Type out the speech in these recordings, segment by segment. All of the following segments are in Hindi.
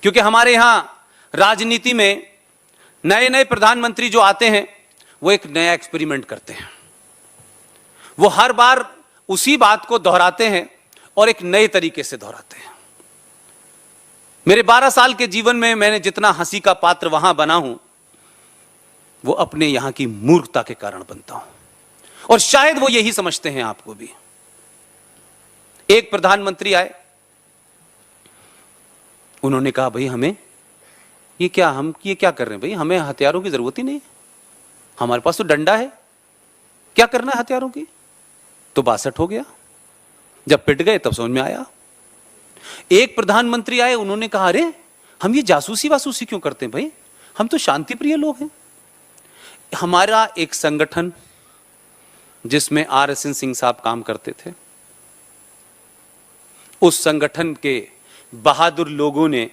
क्योंकि हमारे यहां राजनीति में नए नए प्रधानमंत्री जो आते हैं वो एक नया एक्सपेरिमेंट करते हैं। वो हर बार उसी बात को दोहराते हैं और एक नए तरीके से दोहराते हैं। मेरे 12 साल के जीवन में मैंने जितना हंसी का पात्र वहां बना हूं, वो अपने यहां की मूर्खता के कारण बनता हूं, और शायद वो यही समझते हैं आपको भी। एक प्रधानमंत्री आए, उन्होंने कहा भाई हमें ये क्या कर रहे हैं भाई, हमें हथियारों की जरूरत ही नहीं, हमारे पास तो डंडा है, क्या करना है हथियारों की। तो 62 हो गया। जब पिट गए तब समझ में आया। एक प्रधानमंत्री आए, उन्होंने कहा अरे हम ये जासूसी वासूसी क्यों करते हैं भाई, हम तो शांति प्रिय लोग हैं। हमारा एक संगठन जिसमें RSN सिंह साहब काम करते थे, उस संगठन के बहादुर लोगों ने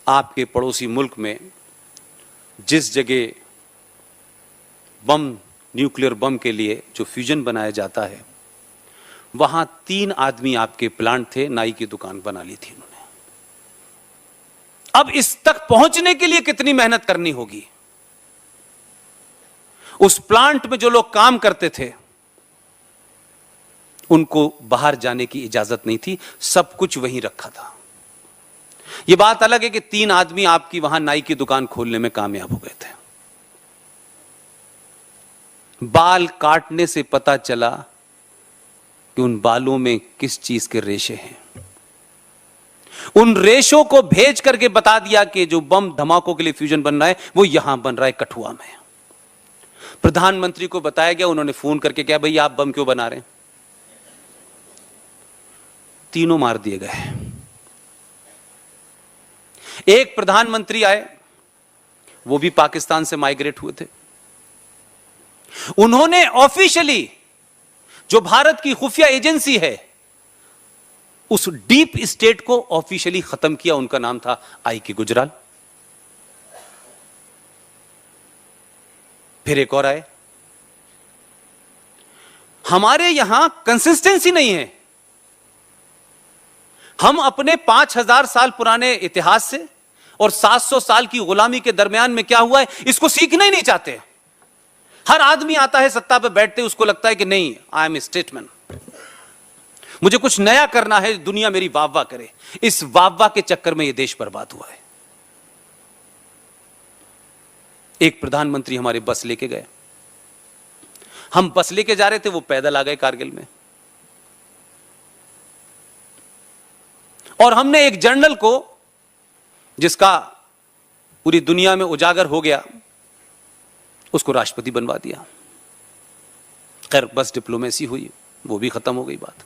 आपके पड़ोसी मुल्क में जिस जगह बम, न्यूक्लियर बम के लिए जो फ्यूजन बनाया जाता है, वहां 3 आदमी आपके प्लांट थे, नाई की दुकान बना ली थी उन्होंने। अब इस तक पहुंचने के लिए कितनी मेहनत करनी होगी। उस प्लांट में जो लोग काम करते थे उनको बाहर जाने की इजाजत नहीं थी, सब कुछ वहीं रखा था। यह बात अलग है कि 3 आदमी आपकी वहां नाई की दुकान खोलने में कामयाब हो गए थे। बाल काटने से पता चला कि उन बालों में किस चीज के रेशे हैं। उन रेशों को भेज करके बता दिया कि जो बम धमाकों के लिए फ्यूजन बन रहा है वो यहां बन रहा है, कठुआ में। प्रधानमंत्री को बताया गया, उन्होंने फोन करके कहा भाई आप बम क्यों बना रहे हैं। तीनों मार दिए गए। एक प्रधानमंत्री आए, वो भी पाकिस्तान से माइग्रेट हुए थे। उन्होंने ऑफिशियली जो भारत की खुफिया एजेंसी है उस डीप स्टेट को ऑफिशियली खत्म किया। उनका नाम था आई.के. गुजराल। फिर एक और आए। हमारे यहां कंसिस्टेंसी नहीं है। हम अपने 5000 साल पुराने इतिहास से और 700 साल की गुलामी के दरमियान में क्या हुआ है इसको सीखना ही नहीं चाहते। हर आदमी आता है सत्ता पर बैठते, उसको लगता है कि नहीं, आई एम ए स्टेटमैन, मुझे कुछ नया करना है, दुनिया मेरी वाह वाह करे। इस वाह वाह के चक्कर में यह देश बर्बाद हुआ है। एक प्रधानमंत्री हमारे बस लेके गए, हम बस लेके जा रहे थे, वो पैदल आ गए कारगिल में, और हमने एक जर्नल को जिसका पूरी दुनिया में उजागर हो गया उसको राष्ट्रपति बनवा दिया। खैर बस डिप्लोमेसी हुई, वो भी खत्म हो गई बात।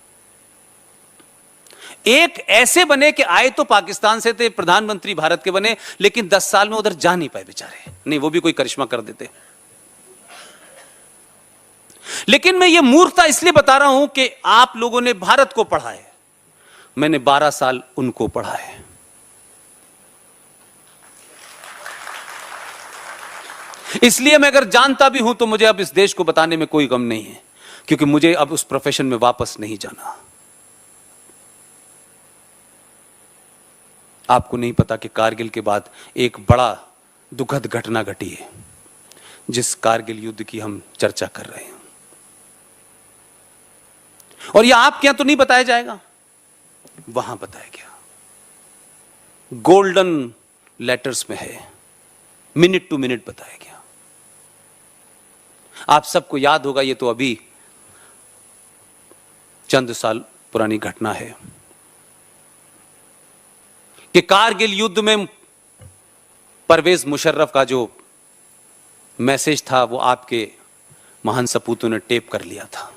एक ऐसे बने कि आए तो पाकिस्तान से थे, प्रधानमंत्री भारत के बने, लेकिन 10 साल में उधर जा नहीं पाए बेचारे। नहीं, वो भी कोई करिश्मा कर देते। लेकिन मैं ये मूर्खता इसलिए बता रहा हूं कि आप लोगों ने भारत को पढ़ा है, मैंने 12 साल उनको पढ़ा है। इसलिए मैं अगर जानता भी हूं तो मुझे अब इस देश को बताने में कोई गम नहीं है, क्योंकि मुझे अब उस प्रोफेशन में वापस नहीं जाना। आपको नहीं पता कि कारगिल के बाद एक बड़ा दुखद घटना घटी है, जिस कारगिल युद्ध की हम चर्चा कर रहे हैं। और यह आपके यहां तो नहीं बताया जाएगा, वहां बताया गया, गोल्डन लेटर्स में है, मिनट टू मिनट बताया गया। आप सबको याद होगा, ये तो अभी चंद साल पुरानी घटना है कि कारगिल युद्ध में परवेज मुशर्रफ का जो मैसेज था वो आपके महान सपूतों ने टेप कर लिया था।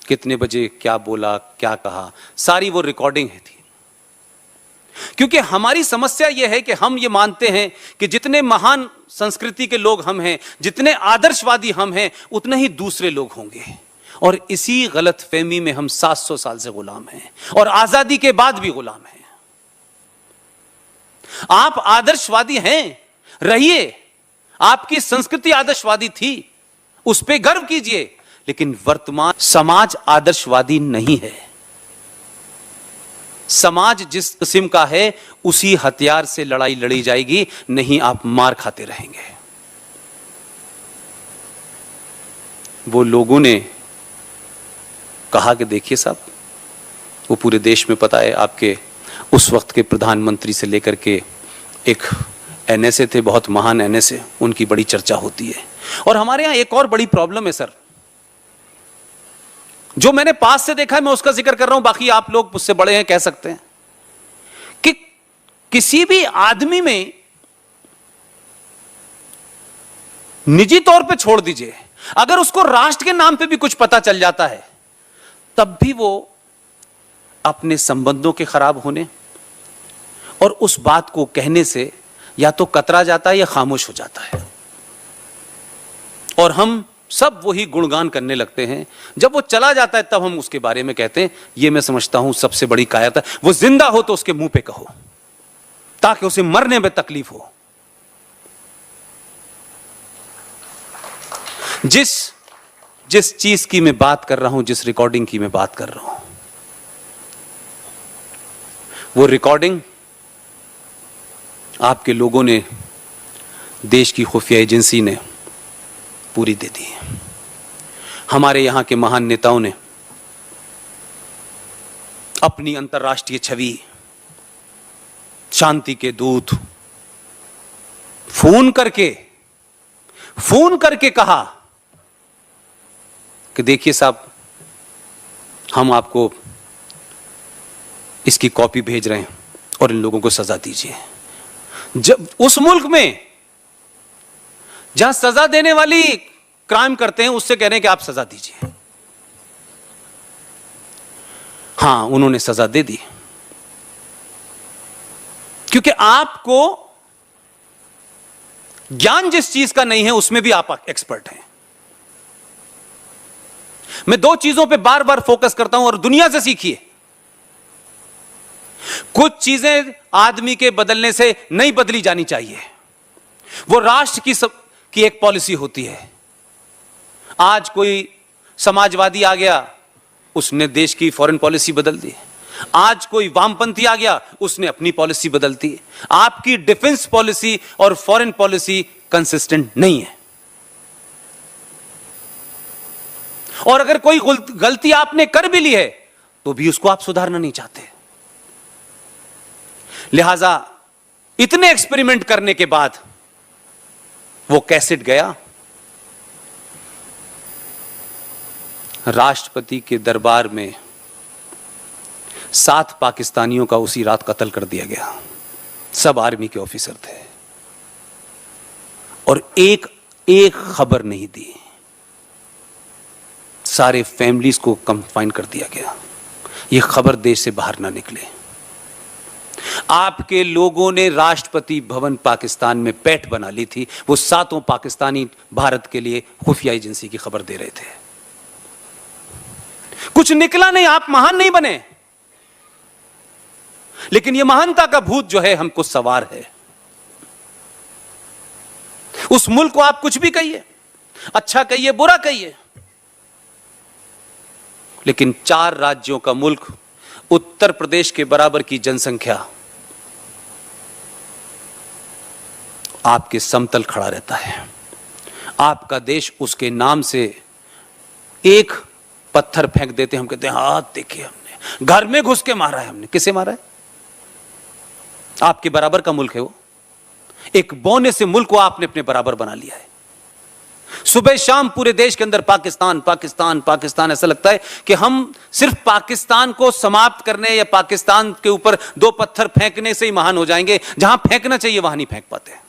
कितने बजे क्या बोला, क्या कहा, सारी वो रिकॉर्डिंग थी। क्योंकि हमारी समस्या यह है कि हम ये मानते हैं कि जितने महान संस्कृति के लोग हम हैं, जितने आदर्शवादी हम हैं, उतने ही दूसरे लोग होंगे। और इसी गलतफहमी में हम 700 साल से गुलाम हैं और आजादी के बाद भी गुलाम हैं। आप आदर्शवादी हैं, रहिए, आपकी संस्कृति आदर्शवादी थी, उस पर गर्व कीजिए, लेकिन वर्तमान समाज आदर्शवादी नहीं है। समाज जिस किस्म का है उसी हथियार से लड़ाई लड़ी जाएगी, नहीं आप मार खाते रहेंगे। वो लोगों ने कहा कि देखिए साहब, वो पूरे देश में पता है, आपके उस वक्त के प्रधानमंत्री से लेकर के एक एनएसए थे, बहुत महान एनएसए, उनकी बड़ी चर्चा होती है। और हमारे यहां एक और बड़ी प्रॉब्लम है सर, जो मैंने पास से देखा है, मैं उसका जिक्र कर रहा हूं, बाकी आप लोग मुझसे बड़े हैं, कह सकते हैं कि किसी भी आदमी में, निजी तौर पे छोड़ दीजिए, अगर उसको राष्ट्र के नाम पे भी कुछ पता चल जाता है, तब भी वो अपने संबंधों के खराब होने और उस बात को कहने से या तो कतरा जाता है या खामोश हो जाता है। और हम सब वही गुणगान करने लगते हैं। जब वो चला जाता है तब हम उसके बारे में कहते हैं। ये मैं समझता हूं सबसे बड़ी कायरता। वो जिंदा हो तो उसके मुंह पे कहो, ताकि उसे मरने में तकलीफ हो। जिस चीज की मैं बात कर रहा हूं, जिस रिकॉर्डिंग की मैं बात कर रहा हूं, वो रिकॉर्डिंग आपके लोगों ने, देश की खुफिया एजेंसी ने पूरी दे दी। हमारे यहां के महान नेताओं ने अपनी अंतर्राष्ट्रीय छवि, शांति के दूत, फोन करके कहा कि देखिए साहब, हम आपको इसकी कॉपी भेज रहे हैं और इन लोगों को सजा दीजिए। जब उस मुल्क में जहां सजा देने वाली क्राइम करते हैं, उससे कह रहे हैं कि आप सजा दीजिए। हां, उन्होंने सजा दे दी, क्योंकि आपको ज्ञान जिस चीज का नहीं है उसमें भी आप एक्सपर्ट हैं। मैं दो चीजों पे बार बार फोकस करता हूं और दुनिया से सीखिए। कुछ चीजें आदमी के बदलने से नहीं बदली जानी चाहिए, वो राष्ट्र की एक पॉलिसी होती है। आज कोई समाजवादी आ गया, उसने देश की फॉरेन पॉलिसी बदल दी। आज कोई वामपंथी आ गया, उसने अपनी पॉलिसी बदल दी। आपकी डिफेंस पॉलिसी और फॉरेन पॉलिसी कंसिस्टेंट नहीं है। और अगर कोई गलती आपने कर भी ली है तो भी उसको आप सुधारना नहीं चाहते। लिहाजा इतने एक्सपेरिमेंट करने के बाद वो कैसेट गया, राष्ट्रपति के दरबार में 7 पाकिस्तानियों का उसी रात कत्ल कर दिया गया। सब आर्मी के ऑफिसर थे और एक खबर नहीं दी। सारे फैमिलीज को कंफाइन कर दिया गया। यह खबर देश से बाहर ना निकले। आपके लोगों ने राष्ट्रपति भवन पाकिस्तान में पैठ बना ली थी। वो 7 पाकिस्तानी भारत के लिए खुफिया एजेंसी की खबर दे रहे थे। कुछ निकला नहीं, आप महान नहीं बने, लेकिन यह महानता का भूत जो है हमको सवार है। उस मुल्क को आप कुछ भी कहिए, अच्छा कहिए, बुरा कहिए, लेकिन 4 राज्यों का मुल्क, उत्तर प्रदेश के बराबर की जनसंख्या, आपके समतल खड़ा रहता है। आपका देश उसके नाम से एक पत्थर फेंक देते, हम कहते हैं हाथ देखिए, हमने घर में घुस के मारा है। हमने किसे मारा है? आपके बराबर का मुल्क है वो। एक बौने से मुल्क को आपने अपने बराबर बना लिया है। सुबह शाम पूरे देश के अंदर पाकिस्तान पाकिस्तान पाकिस्तान। ऐसा लगता है कि हम सिर्फ पाकिस्तान को समाप्त करने या पाकिस्तान के ऊपर 2 पत्थर फेंकने से ही महान हो जाएंगे। जहां फेंकना चाहिए वहां नहीं फेंक पाते।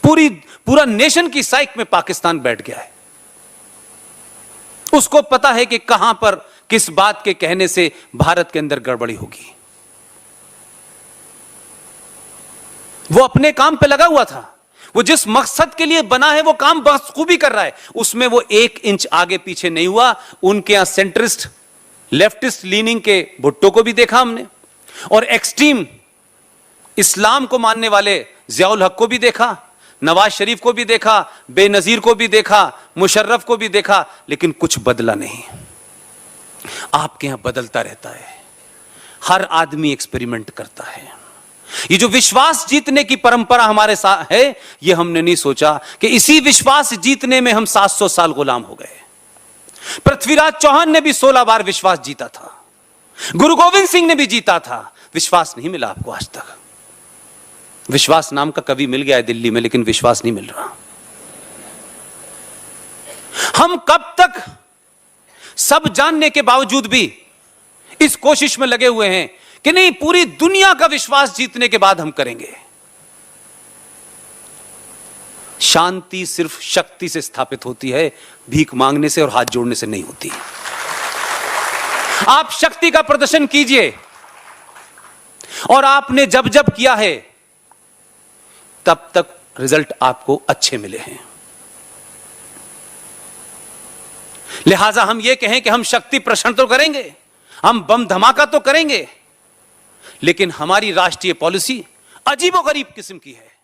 पूरा नेशन की साइक में पाकिस्तान बैठ गया है। उसको पता है कि कहां पर किस बात के कहने से भारत के अंदर गड़बड़ी होगी। वो अपने काम पे लगा हुआ था। वो जिस मकसद के लिए बना है वो काम बखूबी कर रहा है। उसमें वो 1 इंच आगे पीछे नहीं हुआ। उनके यहां सेंट्रिस्ट, लेफ्टिस्ट लीनिंग के भुट्टो को भी देखा हमने, और एक्सट्रीम इस्लाम को मानने वाले जियाउल हक को भी देखा, नवाज शरीफ को भी देखा, बेनजीर को भी देखा, मुशर्रफ को भी देखा, लेकिन कुछ बदला नहीं। आपके यहां बदलता रहता है। हर आदमी एक्सपेरिमेंट करता है। ये जो विश्वास जीतने की परंपरा हमारे साथ है, ये हमने नहीं सोचा कि इसी विश्वास जीतने में हम 700 साल गुलाम हो गए। पृथ्वीराज चौहान ने भी 16 बार विश्वास जीता था, गुरु गोविंद सिंह ने भी जीता था, विश्वास नहीं मिला आपको आज तक। विश्वास नाम का कवि मिल गया है दिल्ली में, लेकिन विश्वास नहीं मिल रहा। हम कब तक सब जानने के बावजूद भी इस कोशिश में लगे हुए हैं कि नहीं, पूरी दुनिया का विश्वास जीतने के बाद हम करेंगे। शांति सिर्फ शक्ति से स्थापित होती है, भीख मांगने से और हाथ जोड़ने से नहीं होती। आप शक्ति का प्रदर्शन कीजिए, और आपने जब जब किया है तब तक रिजल्ट आपको अच्छे मिले हैं। लिहाजा हम ये कहें कि हम शक्ति प्रदर्शन तो करेंगे, हम बम धमाका तो करेंगे, लेकिन हमारी राष्ट्रीय पॉलिसी अजीबोगरीब किस्म की है।